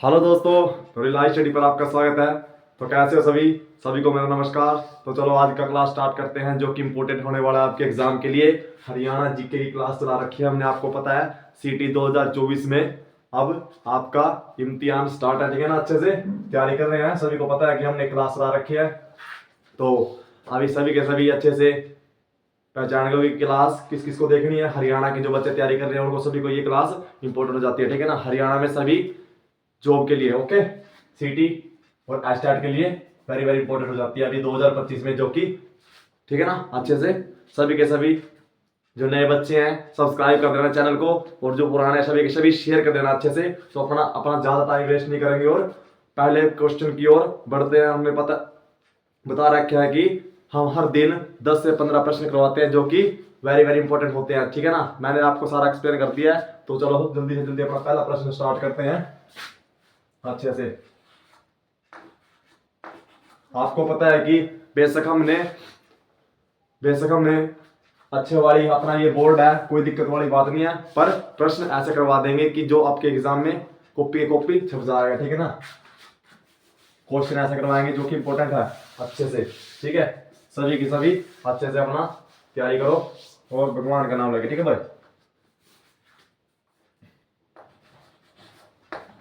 Hello दोस्तों, तो relies study पर आपका स्वागत है। तो कैसे हो सभी सभी को मेरा नमस्कार। तो चलो आज का क्लास स्टार्ट करते हैं जो कि इम्पोर्टेंट होने वाला है आपके एग्जाम के लिए। हरियाणा जीके की क्लास चला रखी है हमने, आपको पता है सीटी 2024 में अब आपका इम्तिहान स्टार्ट है, ठीक है ना। अच्छे से तैयारी कर रहे हैं, सभी को पता है कि हमने क्लास चला रखी है। तो अभी सभी के सभी अच्छे से पहचान गए कि क्लास किस किस को देखनी है। हरियाणा के जो बच्चे तैयारी कर रहे हैं उनको सभी को ये क्लास इंपॉर्टेंट हो जाती है, ठीक है ना। हरियाणा में सभी जॉब के लिए ओके, सीटी और एस्टेट के लिए वेरी वेरी इंपॉर्टेंट हो जाती है अभी 2025 में, जो कि ठीक है ना। अच्छे से सभी के सभी जो नए बच्चे हैं सब्सक्राइब कर देना चैनल को, और जो पुराने हैं सभी के सभी शेयर कर देना अच्छे से। तो अपना अपना ज्यादा टाइम वेस्ट नहीं करेंगे और पहले क्वेश्चन की ओर बढ़ते हैं। हमें पता बता रखा है कि हम हर दिन 10 से 15 प्रश्न करवाते हैं जो कि वेरी वेरी इंपॉर्टेंट होते हैं, ठीक है ना। मैंने आपको सारा एक्सप्लेन कर दिया है, तो चलो जल्दी से जल्दी अपना पहला प्रश्न स्टार्ट करते हैं अच्छे से। आपको पता है कि बेशक हमने अच्छे वाली अपना ये बोर्ड है, कोई दिक्कत वाली बात नहीं है, पर प्रश्न ऐसे करवा देंगे कि जो आपके एग्जाम में कॉपी छप जाएगा, ठीक है ना। क्वेश्चन ऐसे करवाएंगे जो कि इंपॉर्टेंट है अच्छे से, ठीक है। सभी की सभी अच्छे से अपना तैयारी करो और भगवान का नाम लगे, ठीक है भाई।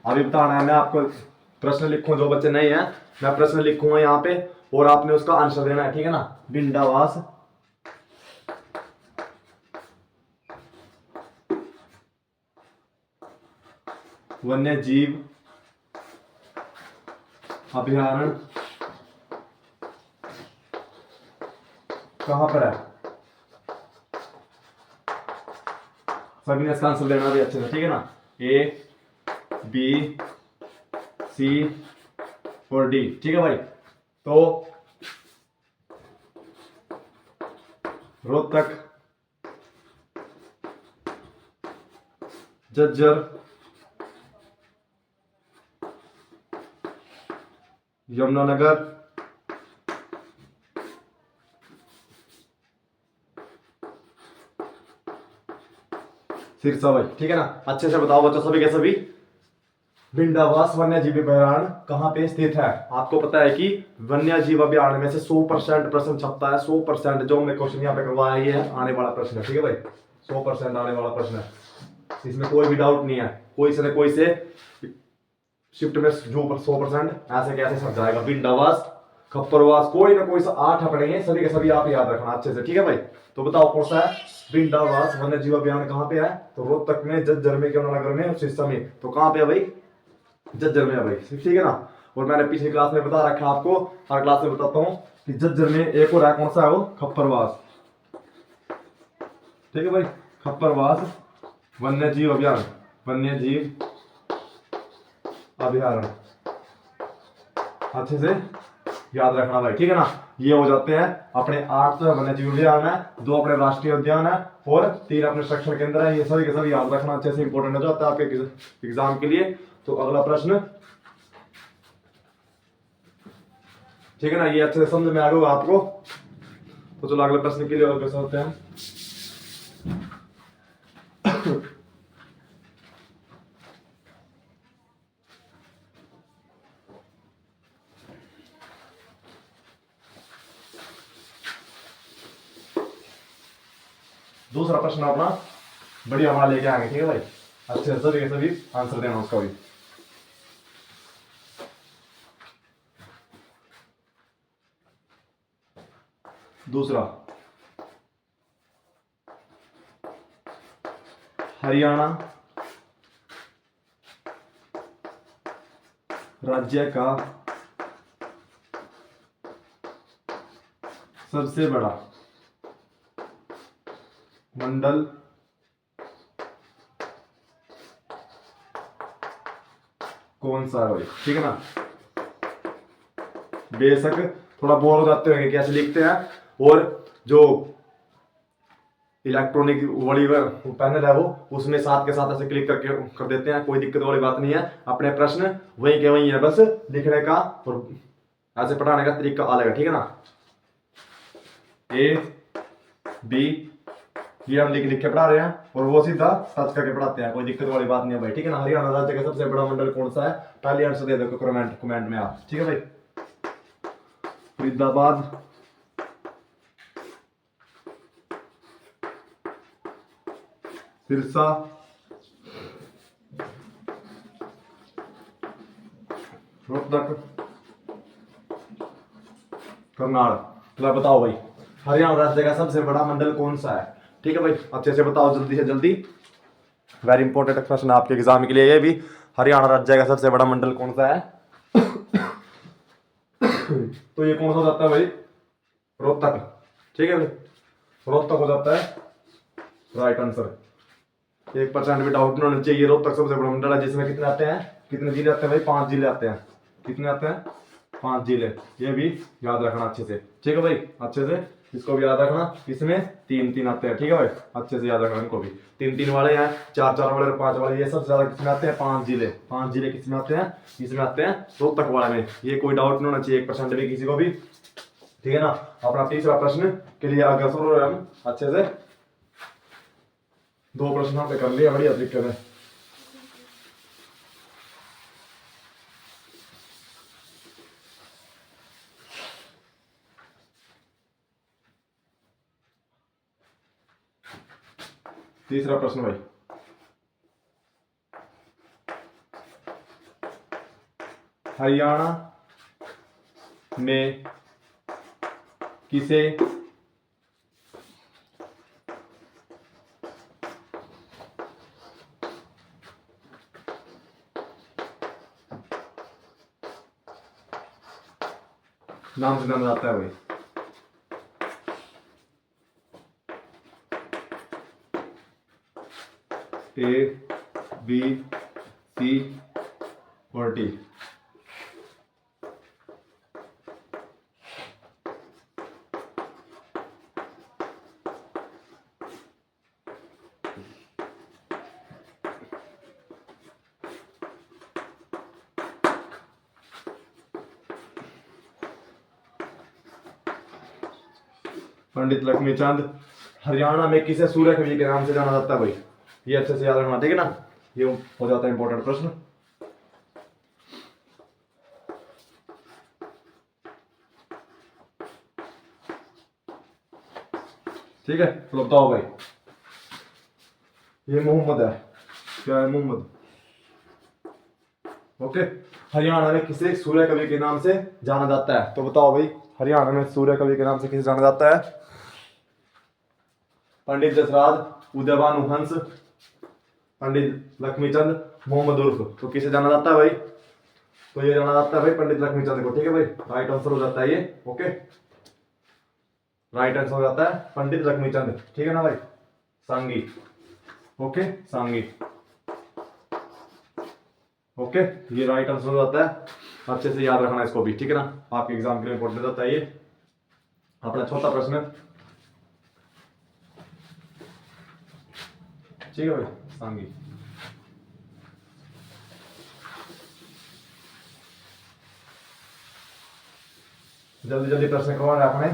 अभी बताना है, मैं आपको प्रश्न लिखूं, जो बच्चे नहीं हैं मैं प्रश्न लिखूंगा यहाँ पे और आपने उसका आंसर देना है, ठीक है ना। बिंदावास वन्य जीव अभयारण्य कहां पर है। सभी ने इसका आंसर देना भी अच्छे से, ठीक है ना। ए बी सी और डी, ठीक है भाई। तो रोहतक, झज्जर, यमुनानगर, सिरसा भाई, ठीक है ना। अच्छे से बताओ बच्चों सभी के सभी, बिंदावास वन्य जीव अभयारण्य कहाँ पे स्थित है। आपको पता है कि वन्य जीव अभयारण्य में से 100% प्रश्न छपता है। 100% जो हमने क्वेश्चन यहाँ पे करवाया ये है आने वाला प्रश्न है, ठीक है भाई। 100% आने वाला प्रश्न है, इसमें कोई भी डाउट नहीं है। कोई से न कोई से शिफ्ट में जो 100% ऐसे कैसे छप जाएगा। बिंदावास, खप्परवास, कोई ना कोई सा 8 अपने सभी के सभी आप याद रखना अच्छे से, ठीक है भाई। तो बताओ कौन सा है बिंदावास वन्य जीव अभयारण्य, कहाँ पे है। तो रोहतक में, झज्जर में, यमुनानगर में और सिरसा में। तो कहाँ पे है भाई, झज्जर में है भाई, ठीक है ना। और मैंने पिछली क्लास में बता रखा है आपको, हर क्लास में बताता हूँ कि झज्जर में एक और है, कौन सा है वो, खप्परवास, ठीक है भाई। खप्परवास वन्य जीव अभयारण्य, वन्य जीव अभयारण्य अच्छे से याद रखना भाई, ठीक है ना। ये हो जाते हैं अपने 8 वन्य जीव उद्यान है, 2 अपने राष्ट्रीय उद्यान है और 3 अपने संरक्षण केंद्र है। ये सभी के सभी याद रखना अच्छे से, इंपॉर्टेंट हो जाता है आपके एग्जाम के लिए। तो अगला प्रश्न, ठीक है ना, ये अच्छे से समझ में आ गया आपको। तो चलो अगले प्रश्न के लिए और कैसे होते हैं। दूसरा प्रश्न अपना बढ़िया हमारा लेके आएंगे, ठीक है भाई। अच्छे से सभी के सभी आंसर देना उसका भी। दूसरा, हरियाणा राज्य का सबसे बड़ा मंडल कौन सा है भाई, ठीक है ना। बेशक थोड़ा बोर हो जाते होंगे कैसे लिखते हैं, और जो इलेक्ट्रॉनिक वाली पैनल है वो उसमें साथ के साथ ऐसे क्लिक करके कर देते हैं, कोई दिक्कत वाली बात नहीं है। अपने प्रश्न वही के वही है, बस लिखने का और ऐसे पढ़ाने का तरीका अलग है, ठीक है ना। ए बी ये हम लिख लिख के पढ़ा रहे हैं और वो सीधा सर्च करके पढ़ाते हैं, कोई दिक्कत वाली बात नहीं है भाई, ठीक है ना। हरियाणा राज्य का सबसे बड़ा मंडल कौन सा है, पहले आंसर दे दो कमेंट में आप, ठीक है भाई। फरीदाबाद, सिरसा, रोहतक, करनाल। तो बताओ भाई हरियाणा राज्य का सबसे बड़ा मंडल कौन सा है, ठीक है भाई, अच्छे से बताओ जल्दी से जल्दी। वेरी इंपॉर्टेंट क्वेश्चन आपके एग्जाम के लिए ये भी, हरियाणा राज्य का सबसे बड़ा मंडल कौन सा है। तो ये कौन सा हो जाता है भाई, रोहतक, ठीक है भाई, रोहतक हो जाता है राइट आंसर। 1% भी डाउट नहीं होना चाहिए। रोहतक सबसे बड़ा मंडल है जिसमें कितने आते हैं, कितने जिले आते हैं भाई, 5 जिले आते हैं। कितने आते हैं, 5 जिले, ये भी याद रखना अच्छे से, ठीक है भाई, अच्छे से इसको भी याद रखना। इसमें 3 आते हैं, ठीक है भाई, अच्छे से याद रखना इनको भी। 3 वाले हैं, 4 वाले और 5 वाले, ये सबसे ज्यादा किसमें आते हैं, 5 जिले। 5 जिले किसमें आते हैं, इसमें आते हैं रोहतक वाले में, ये कोई डाउट नहीं होना चाहिए 1% भी किसी को भी, ठीक है ना। अपना तीसरा प्रश्न के लिए अग्रसर हो रहे हम अच्छे से। 2 प्रश्न हमने कर लिया बढ़िया तरीके से। तीसरा प्रश्न भाई, हरियाणा में किसे नाम से जाना जाता है भाई, ए बी सी और डी। पंडित लक्ष्मीचंद। हरियाणा में किसे सूर्य कवि के नाम से जाना जाता है भाई, ये अच्छे से याद रखना, ठीक है ना, ये हो जाता है इंपॉर्टेंट प्रश्न। ठीक है, तो बताओ भाई, ये मोहम्मद है, क्या है, मोहम्मद, ओके। हरियाणा में किसे सूर्य कवि के नाम से जाना जाता है, तो बताओ भाई हरियाणा में सूर्य कवि के नाम से किसे जाना जाता है। पंडित जसराज, उदयभानु हंस, पंडित लक्ष्मीचंद, मोहम्मद उर्फ। तो किसे जाना जाता है भाई, तो ये जाना जाता है भाई पंडित लक्ष्मीचंद को, ठीक है भाई, राइट आंसर हो जाता है ये, ओके, राइट आंसर हो जाता है पंडित लक्ष्मीचंद, ठीक है ना भाई, सांगी, ओके, सांगी, ओके, ये राइट आंसर हो जाता है। अच्छे से याद रखना इसको भी, ठीक है ना, आपके एग्जाम के लिए इंपॉर्टेंट होता है ये। अपना चौथा प्रश्न, ठीक है भाई, सांगी। जल्दी जल्दी प्रश्न कवर है अपने,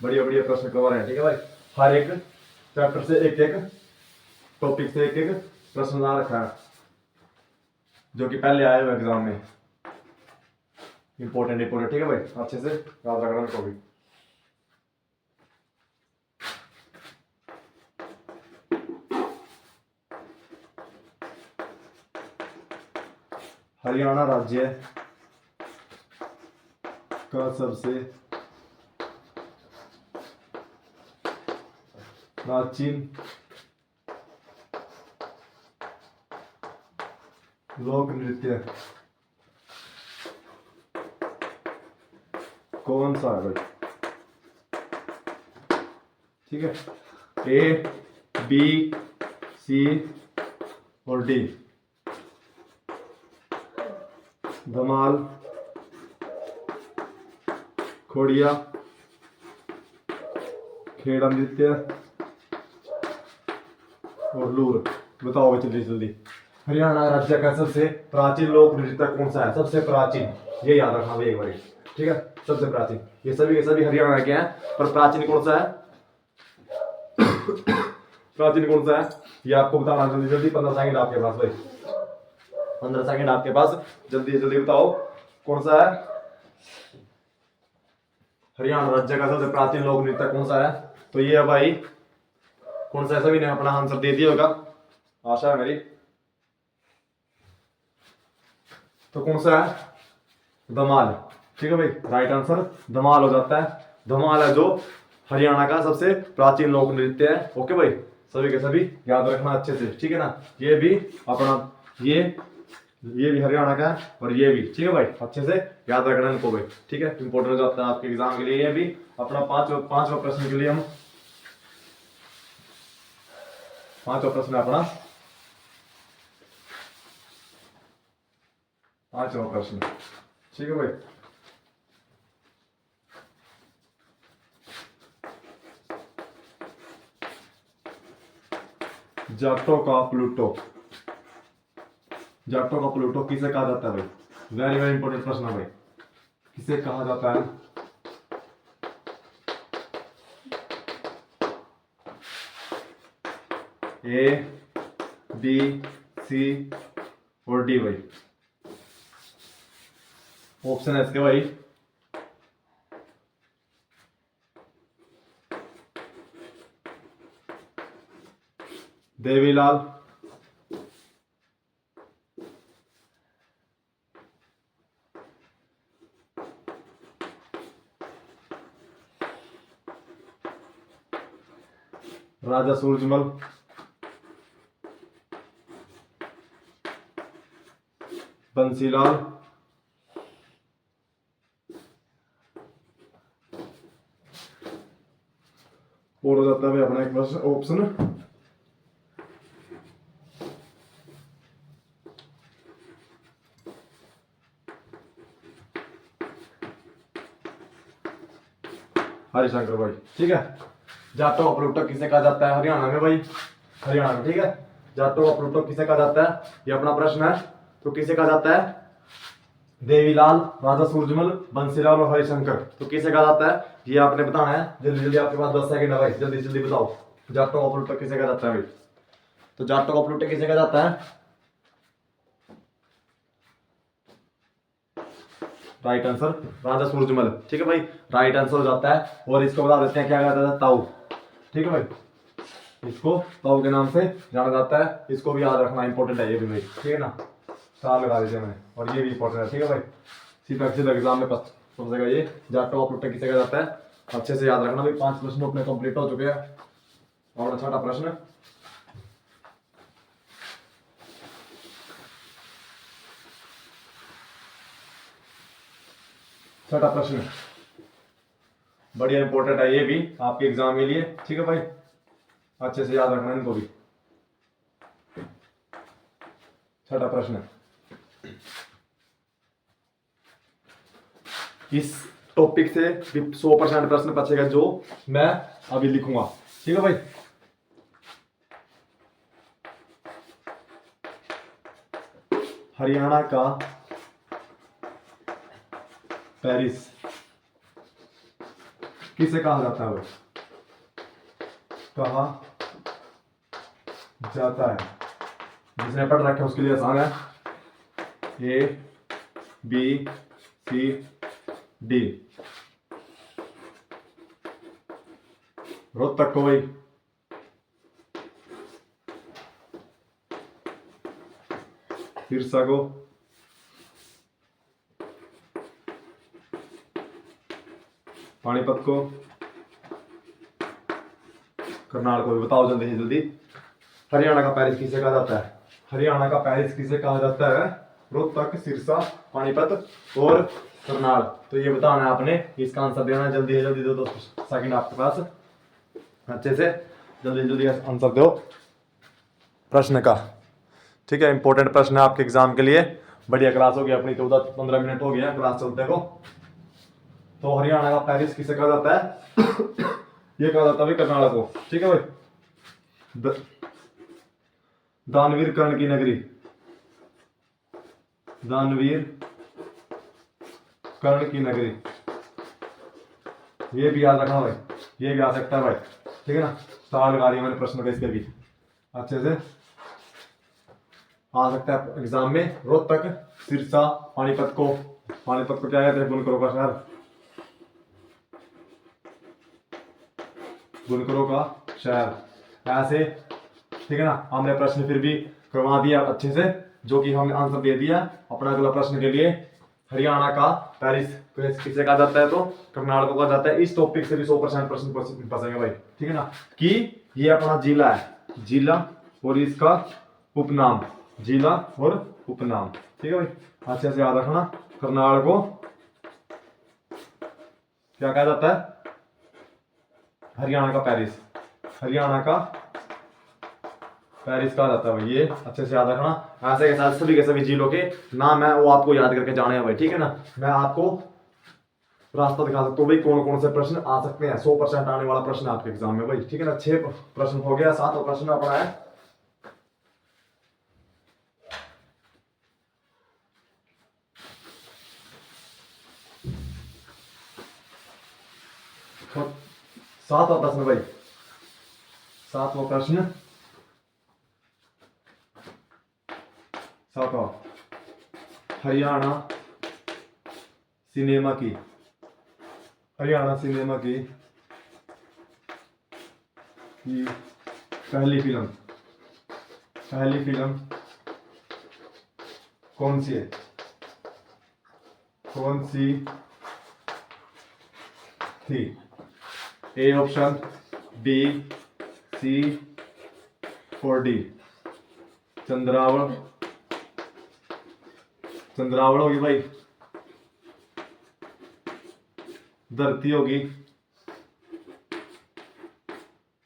बढ़िया बढ़िया प्रश्न कवर है, ठीक है भाई। हर एक चैप्टर से एक एक टॉपिक से एक एक प्रश्न ला रखा है जो कि पहले आए हुए एग्जाम में, इंपॉर्टेंट, ठीक है भाई, अच्छे से याद रखना इनको भी। हरियाणा राज्य का सबसे प्राचीन लोक नृत्य कौन सा है भाई, ठीक है, ए बी सी और डी। धमाल, खोड़िया, खेड़ा नृत्य और लूर। बताओ भाई जल्दी जल्दी, हरियाणा राज्य का सबसे प्राचीन लोक नृत्य कौन सा है, सबसे प्राचीन, ये याद रखना भाई एक बार, ठीक है, सबसे प्राचीन। ये सभी हरियाणा के हैं, पर प्राचीन कौन सा है। प्राचीन कौन सा है ये आपको बताना जल्दी जल्दी। 15 सेकंड आपके पास भाई, 15 सेकंड आपके पास, जल्दी जल्दी बताओ कौन सा है। हरियाणा राज्य का सबसे प्राचीन लोक नृत्य कौन सा है? तो ये है भाई, कौन सा है? सभी ने अपना आंसर दे दिया होगा, आशा है मेरी। तो कौन सा है? धमाल। ठीक है भाई, राइट आंसर धमाल हो जाता है। धमाल है जो हरियाणा का सबसे प्राचीन लोक नृत्य है। ओके भाई, सभी के सभी याद रखना अच्छे से, ठीक है ना। ये भी अपना ये भी हरियाणा का है और ये भी, ठीक है भाई, अच्छे से याद रखना इनको भाई, ठीक है। इंपॉर्टेंट हो जाता है आपके एग्जाम के लिए। ये भी अपना पांचवा प्रश्न के लिए हम पांचवा प्रश्न है अपना, पांचवा प्रश्न, ठीक है भाई। जाटों का प्लूटो, जाटों का प्लूटो किसे कहा जाता है भाई? वेरी वेरी इंपॉर्टेंट प्रश्न है भाई, किसे कहा जाता है? ए, बी, सी और डी भाई, ऑप्शन है इसके भाई। देवीलाल, राजा सूरजमल, बंसीलाल और हो जाता है अपना एक ऑप्शन हरिशंकर भाई, ठीक है। जाटो का प्लूटो किसे कहा जाता है हरियाणा में भाई? हरियाणा में, ठीक है। जाटो का प्लूटो किसे कहा जाता है, ये अपना प्रश्न है। तो किसे कहा जाता है? देवीलाल, राजा सूरजमल, बंसीलाल और हरिशंकर। तो किसे कहा जाता है ये आपने बताना है। जल्दी जल्दी, आपके पास 10 सेकंड है भाई, जल्दी जल्दी बताओ जाटो का प्लूटो किसे कहा जाता है भाई? तो जाटो का प्लूटो किसे कहा जाता है? राइट आंसर राजा सूरजमल, ठीक है भाई, राइट आंसर हो जाता है। और इसको बता देते हैं क्या कहता था, ताऊ, ठीक है भाई, इसको ताऊ के नाम से जाना जाता है। इसको भी याद रखना इंपॉर्टेंट है ये भी भाई, ठीक है ना। स्टार लगा दीजिए मैंने, और ये भी इंपॉर्टेंट है, ठीक है भाई। सीधा एग्जाम में पूछेगा ये जाटो का प्लूटो किसे कहा जाता है। अच्छे से याद रखना भाई। 5 प्रश्न अपने कंप्लीट हो चुके हैं और छठा प्रश्न, छठा प्रश्न बढ़िया इंपॉर्टेंट है ये भी आपके एग्जाम के लिए, ठीक है भाई, अच्छे से याद रखना इनको भी। छठा प्रश्न, इस टॉपिक से 100% प्रश्न पूछेगा जो मैं अभी लिखूंगा, ठीक है भाई। हरियाणा का पेरिस किसे कहा जाता है? कहा जाता है, जिसने पढ़ रखा है उसके लिए आसान है। ए, बी, सी, डी। रोहतक को भाई, सिरसा को, पानीपत को, करनाल को भी। बताओ जल्दी जल्दी, हरियाणा का पेरिस किसे कहा जाता है? हरियाणा का पेरिस किसे कहा जाता है? रोहतक, सिरसा, पानीपत और करनाल। तो ये बताना है आपने, इसका आंसर देना है। जल्दी जल्दी दो सेकंड आपके पास, अच्छे से जल्दी जल्दी आंसर दो प्रश्न का, ठीक है। इंपॉर्टेंट प्रश्न है आपके एग्जाम के लिए। बढ़िया क्लास हो गई अपनी, 14-15 मिनट हो गया क्लास चलते को। तो हरियाणा का पेरिस किसे कहा जाता है? ये कहा जाता है करनाल को, ठीक है भाई। दानवीर कर्ण की नगरी, दानवीर कर्ण की नगरी, ये भी याद रखना भाई, ये भी आ सकता है भाई, ठीक है ना। स्टार लगा दिया मैंने प्रश्न का, इसके भी अच्छे से आ सकता है एग्जाम में। रोहतक, सिरसा, पानीपत को क्या कहते हैं? बुनकरों का शहर, बुनकरों का शहर ऐसे, ठीक है ना। हमने प्रश्न फिर भी करवा दिया अच्छे से, जो कि हमने आंसर दे दिया। अपना अगला प्रश्न के लिए, हरियाणा का पेरिस किसे कहा जाता है? तो कर्नाटक को कहा जाता है। इस टॉपिक से भी 100% प्रश्न फंसेंगे भाई, ठीक है ना। कि ये अपना जिला है, जिला और इसका उपनाम, जिला और उपनाम, ठीक है भाई, अच्छे से याद रखना। कर्नाटक को क्या कहा जाता है? हरियाणा का पेरिस, हरियाणा का पेरिस कहा जाता है भाई, ये अच्छे से याद रखना। ऐसे के साथ सभी के सभी जिलों के नाम है वो आपको याद करके जाने हैं भाई, ठीक है ना। मैं आपको रास्ता दिखा सकता हूँ भाई, कौन कौन से प्रश्न आ सकते हैं। 100% आने वाला प्रश्न आपके एग्जाम में भाई, ठीक है ना। 6 प्रश्न हो गया, 7वां प्रश्न अपना है तो 7वां प्रश्न भाई, 7वां प्रश्न, 7वां, हरियाणा सिनेमा की, हरियाणा सिनेमा की पहली फिल्म कौन सी है? कौन सी थी? ए ऑप्शन, बी, सी और डी। चंद्रावल, चंद्रावल होगी भाई, धरती होगी,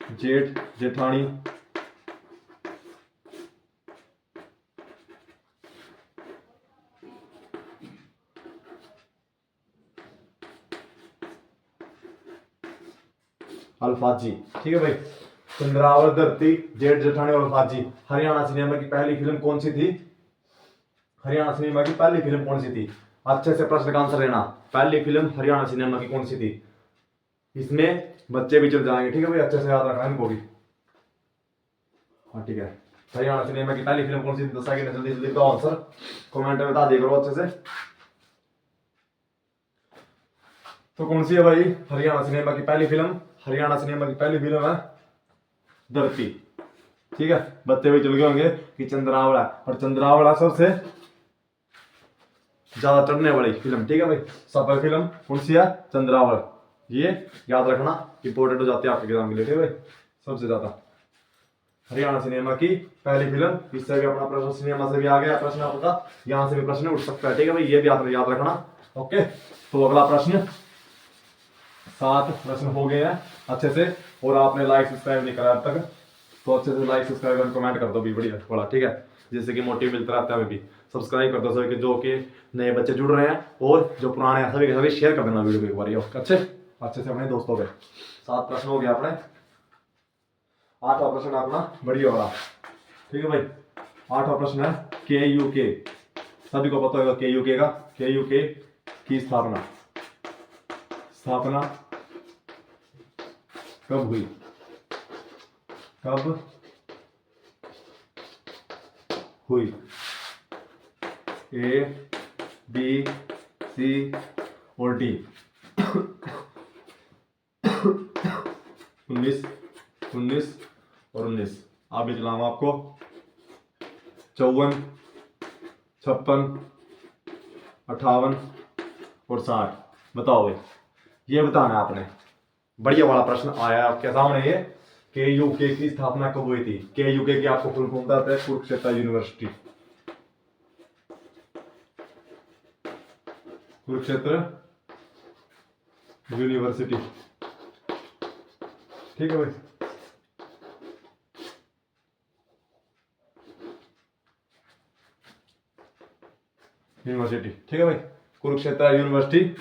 जेठ जेठानी, अल्फाजी, ठीक है भाई। चंद्रावल, धरती, जेठ जेठानी और अल्फाजी। हरियाणा सिनेमा की पहली फिल्म कौन सी थी? हरियाणा सिनेमा की पहली फिल्म कौन सी थी? अच्छे से प्रश्न का आंसर देना। पहली फिल्म हरियाणा सिनेमा की कौन सी थी? इसमें बच्चे भी चल जाएंगे, ठीक है भाई, अच्छे से याद रखना इनको भी। हाँ ठीक है, हरियाणा सिनेमा की पहली फिल्म कौन सी थी? दसाएंगे जल्दी जल्दी बताओ आंसर, कमेंट में बता दिया करो अच्छे से। तो कौन सी है भाई हरियाणा सिनेमा की पहली फिल्म? हरियाणा सिनेमा की पहली फिल्म है धरती, ठीक है। बच्चे भी चल गए होंगे कि चंद्रावला, और चंद्रावला सबसे ज्यादा चढ़ने वाली फिल्म, ठीक है भाई। सफल फिल्म कौन सी है? चंद्रावल, ये याद रखना, इंपॉर्टेंट हो जाती है आपके एग्जाम के लिए, ठीक है भाई। सबसे ज्यादा हरियाणा सिनेमा की पहली फिल्म, इससे भी अपना प्रश्न सिनेमा से भी आ गया प्रश्न आपका, यहाँ से भी प्रश्न उठ सकता है, ठीक है भाई, ये भी याद रखना। ओके, तो अगला प्रश्न, 7 प्रश्न हो गए हैं अच्छे से। और आपने लाइक सब्सक्राइब नहीं करा अब तक, तो अच्छे से लाइक सब्सक्राइब और कमेंट कर दो भी, बढ़िया थोड़ा, ठीक है, जिससे कि मोटिव मिलता रहता है हमें भी। सब्सक्राइब कर दो सभी के, जो कि नए बच्चे जुड़ रहे हैं, और जो पुराने हैं सभी के सभी शेयर कर देना वीडियो को एक बार अच्छे से अपने दोस्तों पे। 7 प्रश्न हो गया अपने, 8वां प्रश्न अपना बढ़िया वाला, ठीक है भाई। 8वां प्रश्न है KUK, सभी को पता होगा KUK का। KUK की स्थापना कब हुई? कब हुई? A, B, C और D। 19 और 19। आप भी चलाऊंगा आपको 54, 56, 58 और 60। बताओ भाई, ये बताना है आपने। बढ़िया वाला प्रश्न आया है आपके सामने ये, KUK की स्थापना कब हुई थी? KUK की आपको फुल फॉर्म बताते हैं, कुरुक्षेत्र यूनिवर्सिटी, कुरुक्षेत्र यूनिवर्सिटी, ठीक है भाई। यूनिवर्सिटी, ठीक है भाई, कुरुक्षेत्र यूनिवर्सिटी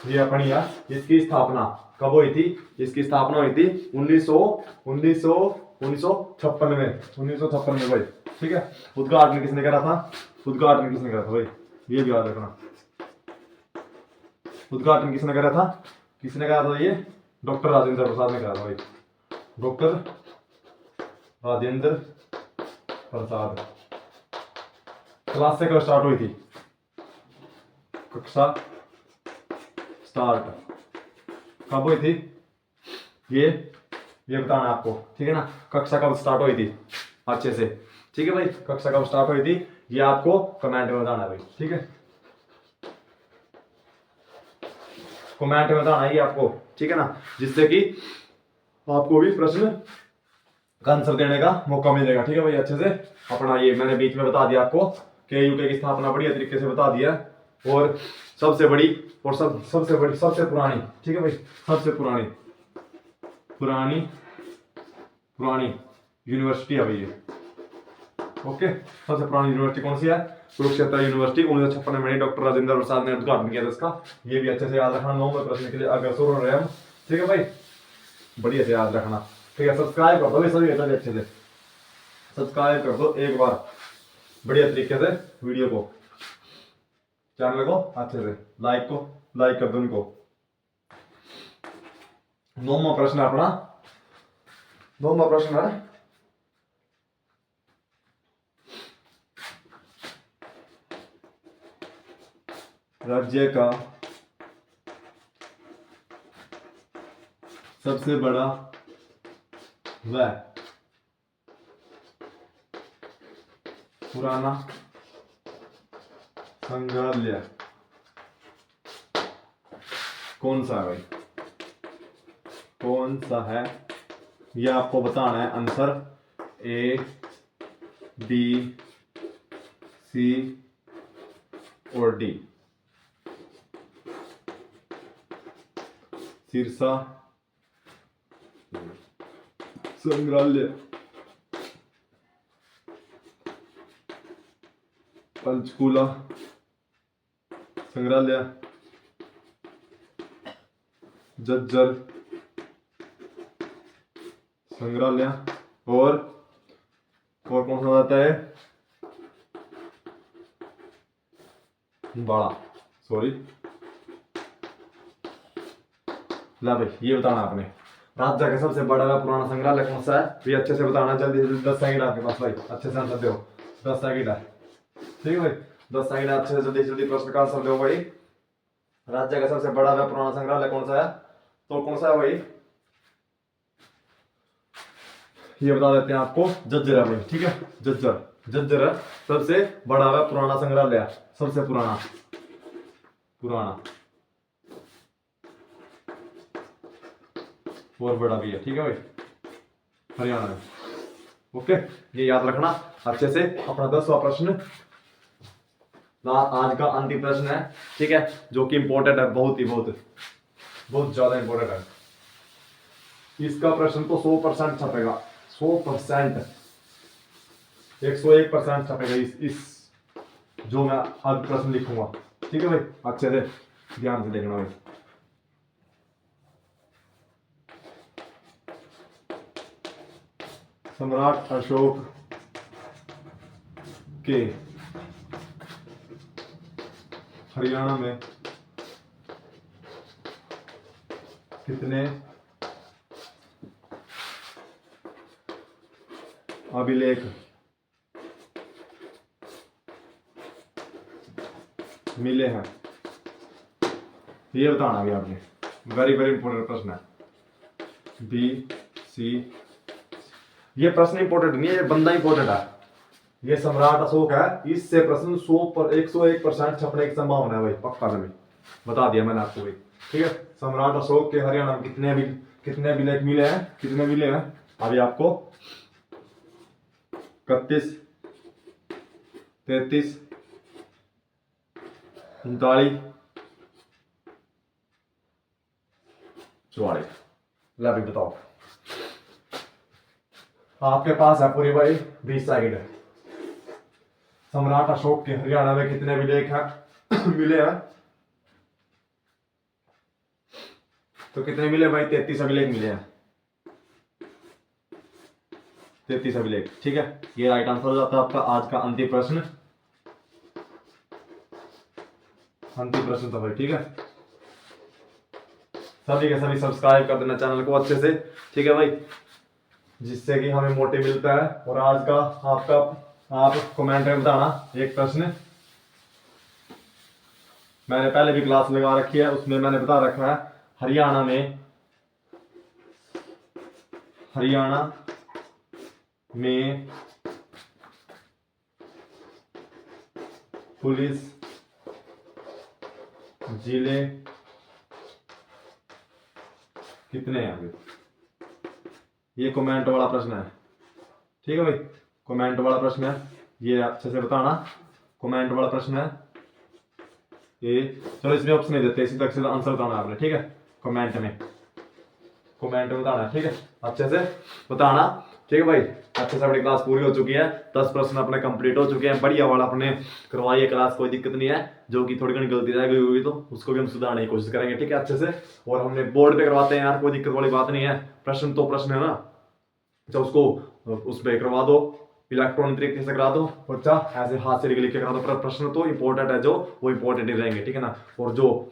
ये अपनी है। इसकी स्थापना कब हुई थी? इसकी स्थापना हुई थी 1956 में, 1956 में भाई, ठीक है। उद्घाटन किसने करा था? उद्घाटन किसने करा था भाई, ये भी याद रखना। उद्घाटन किसने करा था? किसने करा था ये? डॉक्टर राजेंद्र प्रसाद ने करा था भाई, डॉक्टर राजेंद्र प्रसाद। क्लास से कब स्टार्ट हुई थी? कक्षा स्टार्ट कब हुई थी? ये बताना है आपको, ठीक है ना। कक्षा कब स्टार्ट हुई थी अच्छे से, ठीक है भाई। कक्षा कब स्टार्ट हुई थी ये आपको कमेंट में बताना है भाई, ठीक है। कमेंट में बताना है ये आपको, ठीक है ना, जिससे कि आपको भी प्रश्न का आंसर देने का मौका मिलेगा, ठीक है भाई। अच्छे से अपना ये मैंने बीच में बता दिया आपको कि यूके की स्थापना बढ़िया तरीके से बता दिया, और सबसे बड़ी और सबसे पुरानी, ठीक है भाई, सबसे पुरानी यूनिवर्सिटी है भाई ये। ओके, सबसे पुरानी यूनिवर्सिटी कौन सी है? कुरुक्षेत्र यूनिवर्सिटी। 1956 में डॉक्टर राजेंद्र प्रसाद ने उद्घाटन किया था इसका। ये भी अच्छे से याद रखना, 9वें प्रश्न के लिए अग्रसर हो रहे हैं हम, ठीक है भाई, बढ़िया से याद रखना, ठीक है। सब्सक्राइब कर दो सभी अच्छे से, सब्सक्राइब कर दो एक बार बढ़िया तरीके से वीडियो को, चैनल को अच्छे से लाइक कर दो इनको। 9वां प्रश्न अपना, 9वां प्रश्न है राज्य का सबसे बड़ा व पुराना संग्रहालय कौन सा है भाई? कौन सा है ये आपको बताना है। आंसर A, B, C और D। सिरसा संग्रहालय, पंचकूला संग्रहालय, झज्जर संग्रहालय, और कौन सा आता है? बड़ा, सॉरी, ला भाई ये बताना आपने। राज्य का सबसे बड़ा व पुराना संग्रहालय कौन सा है? ये अच्छे से बताना, जल्दी से 10 सेकंड आपके पास भाई, अच्छे से आंसर दो। 10 सेकंड है, ठीक है भाई, 10 सेकंड अच्छे से जल्दी प्रश्न का आंसर दो भाई। राज्य का सबसे बड़ा व पुराना संग्रहालय कौन सा है? तो कौन सा है भाई? ये बता देते हैं आपको, झज्जर है भाई, ठीक है। झज्जर है सबसे बड़ा व पुराना संग्रहालय, सबसे पुराना और बड़ा भी है, ठीक है भाई, हरियाणा में। ओके, ये याद रखना अच्छे से। अपना 10वां प्रश्न आज का अंतिम प्रश्न है, ठीक है, जो कि इंपॉर्टेंट है, बहुत ज्यादा इंपॉर्टेंट है। इसका प्रश्न तो 100% छपेगा, 100%, 101% छपेगा इस जो मैं आज प्रश्न लिखूंगा, ठीक है भाई। अच्छे से ध्यान से देखना भाई। सम्राट अशोक के हरियाणा में कितने अभिलेख मिले हैं? ये बताना भी आपने, वेरी इंपॉर्टेंट प्रश्न है। बी, सी, ये प्रश्न इंपॉर्टेंट नहीं है, ये बंदा इंपॉर्टेंट है। ये सम्राट अशोक है, इससे प्रश्न 101% छपने की संभावना है भाई, पक्का भाई, बता दिया मैंने आपको भाई, ठीक है। सम्राट अशोक के हरियाणा में कितने अभिलेख मिले हैं? कितने मिले हैं अभी आपको? 31, 33, 39, 44। ला भी बताओ, आपके पास है पूरी भाई 20 सेकंड। सम्राट अशोक के हरियाणा में कितने अभिलेख हैं मिले हैं? तो कितने मिले भाई? 33 अभिलेख मिले हैं, 33 अभिलेख, ठीक है। ये राइट आंसर हो जाता है आपका आज का अंतिम प्रश्न था भाई, ठीक है। सभी के सभी सब्सक्राइब कर देना चैनल को अच्छे से, ठीक है भाई। जिससे कि हमें मोटिव मिलता है। और आज का आपका आप कमेंट में बताना एक प्रश्न, मैंने पहले भी क्लास लगा रखी है, उसमें मैंने बता रखा है हरियाणा में पुलिस जिले कितने हैं अभी, ये कमेंट वाला प्रश्न है। ठीक है भाई, कमेंट वाला प्रश्न है, ये अच्छे से बताना। कमेंट वाला प्रश्न है ये, चलो इसमें ऑप्शन नहीं देते, सीधा सीधा आंसर बताना आपने। ठीक है, कमेंट में बताना है। ठीक है, अच्छे से बताना। ठीक है भाई, अच्छे से अपनी क्लास पूरी हो चुकी है, 10 प्रश्न अपने कंप्लीट हो चुके हैं। बढ़िया वाला अपने करवाइए क्लास, कोई दिक्कत नहीं है। जो कि थोड़ी घनी गलती रह गई होगी तो उसको भी हम सुधारने की कोशिश करेंगे। ठीक है, अच्छे से। और हमने बोर्ड पे करवाते हैं यार, कोई दिक्कत वाली बात नहीं है। प्रश्न तो प्रश्न है ना, अच्छा उसको उस पर करवा दो, इलेक्ट्रॉनिक तरीके से करा दो, बच्चा ऐसे हाथ से लिख के करा दो। पर प्रश्न तो इंपॉर्टेंट है, जो वो इंपॉर्टेंट ही रहेंगे। ठीक है ना, और जो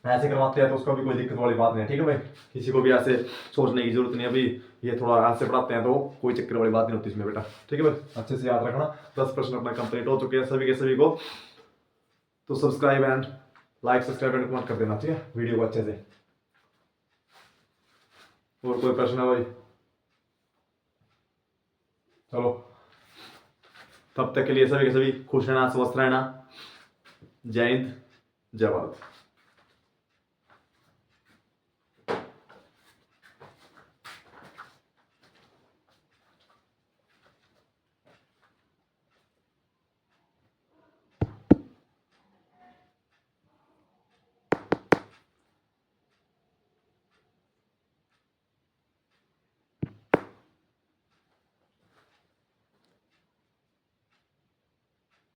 ऐसे करवाते हैं तो उसका भी कोई दिक्कत वाली बात नहीं है। ठीक है भाई, किसी को भी ऐसे सोचने की जरूरत नहीं है, अभी ये थोड़ा ऐसे पढ़ाते हैं तो कोई चक्कर वाली बात नहीं होती इसमें बेटा। ठीक है भाई, अच्छे से याद रखना। 10 प्रश्न अपना कंप्लीट हो चुके हैं सभी के सभी को। तो सब्सक्राइब एंड कमेंट कर देना। ठीक है, वीडियो को अच्छे से। और कोई प्रश्न है भाई? चलो, तब तक के लिए सभी के सभी खुश रहना, स्वस्थ रहना। जय हिंद, जय भारत।